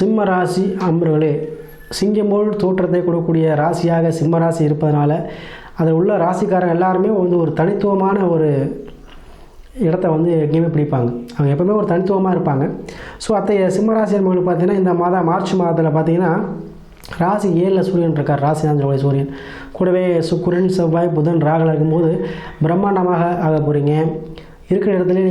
சிம்ம ராசி அன்பர்களே, சிங்கம் போல் தோற்றத்தை கொடுக்கக்கூடிய ராசியாக சிம்ம ராசி இருப்பதனால அதில் உள்ள ராசிக்காரங்க எல்லாருமே ஒரு தனித்துவமான ஒரு இடத்த எங்கேயுமே பிடிப்பாங்க. அவங்க எப்பவுமே ஒரு தனித்துவமாக இருப்பாங்க. ஸோ அத்தைய சிம்மராசி அன்பர்கள் பார்த்தீங்கன்னா இந்த மார்ச் மாதத்தில் பார்த்தீங்கன்னா ராசி 7ல் சூரியன் இருக்கார். ராசிநாதனுடைய சூரியன் கூடவே சுக்கிரன், செவ்வாய், புதன், ராகுல இருக்கும்போது பிரம்மாண்டமாக ஆக போகிறீங்க. இருக்கிற இடத்துல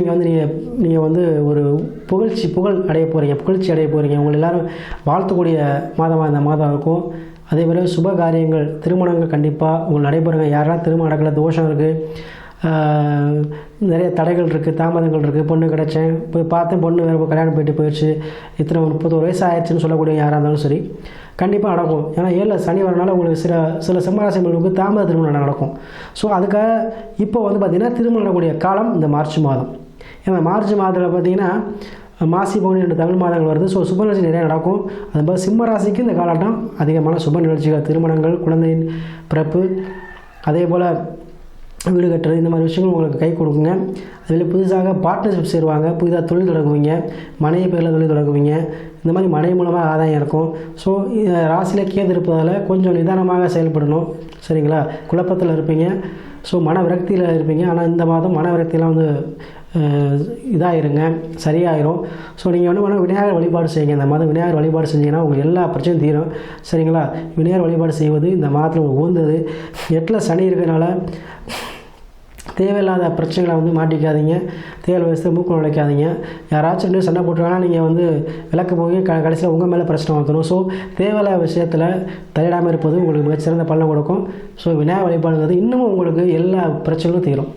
நீங்கள் ஒரு புகழ் அடைய போகிறீங்க, புகழ்ச்சி அடைய போகிறீங்க. உங்களை எல்லோரும் வாழ்த்தக்கூடிய மாதமாக இந்த மாதம் இருக்கும். அதே போல் சுப காரியங்கள், திருமணங்கள் கண்டிப்பாக உங்களுக்கு நடைபெறுங்க. யாரெல்லாம் திருமணம் நடக்கல, தோஷம் இருக்குது, நிறைய தடைகள் இருக்குது, தாமதங்கள் இருக்குது, பொண்ணு கிடச்சேன், போய் பார்த்தேன், பொண்ணு வேறு கல்யாணம் போயிடுச்சு, இத்தனை 31 வயசு ஆயிடுச்சுன்னு சொல்லக்கூடிய யாராக இருந்தாலும் சரி கண்டிப்பாக நடக்கும். ஏன்னா 7ல் சனி வரனால உங்களுக்கு சில சிம்மராசிகளுக்கு தாமத திருமணம் நடக்கும். ஸோ அதுக்காக இப்போ பார்த்திங்கன்னா திருமணம் நடக்கக்கூடிய காலம் இந்த மார்ச் மாதம். ஏன்னா மார்ச் மாதத்தில் பார்த்திங்கன்னா மாசி பௌர்ணமி 2 தமிழ் மாதங்கள் வருது. ஸோ சுப நிகழ்ச்சி நிறையா நடக்கும். அதுபோல் சிம்ம ராசிக்கு இந்த காலகட்டம் அதிகமான சுப நிகழ்ச்சிகள், திருமணங்கள், குழந்தையின் பிறப்பு, அதே போல் வீடு கட்டுறது, இந்த மாதிரி விஷயங்கள் உங்களுக்கு கை கொடுக்குங்க. அதில் புதுசாக பார்ட்னர்ஷிப் சேருவாங்க, புதிதாக தொழில் தொடங்குவீங்க, மனைவி பேரில் தொழில் தொடங்குவீங்க. இந்த மாதிரி மனைவி மூலமாக ஆதாயம் இருக்கும். ஸோ ராசியில் கேது இருப்பதால் கொஞ்சம் நிதானமாக செயல்படணும், சரிங்களா? குழப்பத்தில் இருப்பீங்க, ஸோ மன விரக்தியில் இருப்பீங்க. ஆனால் இந்த மாதம் மன விரக்தியெலாம் இதாகிருங்க, சரியாயிரும். ஸோ நீங்கள் விநாயகர் வழிபாடு செய்யுங்க. இந்த மாதம் விநாயகர் வழிபாடு செஞ்சீங்கன்னா உங்களுக்கு எல்லா பிரச்சனையும் தீரும், சரிங்களா? விநாயகர் வழிபாடு செய்வது இந்த மாதத்தில் உகந்தது. 8ல் சனி இருக்கிறதுனால தேவையில்லாத பிரச்சனைகளை மாட்டிக்காதீங்க. தேவையான வயசில் மூக்கு நுழைக்காதீங்க. யாராச்சும் 2 சண்டை போட்டுருக்காங்கன்னா நீங்கள் விளக்க போய் கடைசியில் உங்கள் மேலே பிரச்சனை வந்துடும். ஸோ தேவையில்லாத விஷயத்தில் தலையிடாமல் இருப்பது உங்களுக்கு மிகச்சிறந்த பலனை கொடுக்கும். ஸோ விநாயகர் வழிபாடுங்கிறது இன்னமும் உங்களுக்கு எல்லா பிரச்சனைகளும் தீரும்.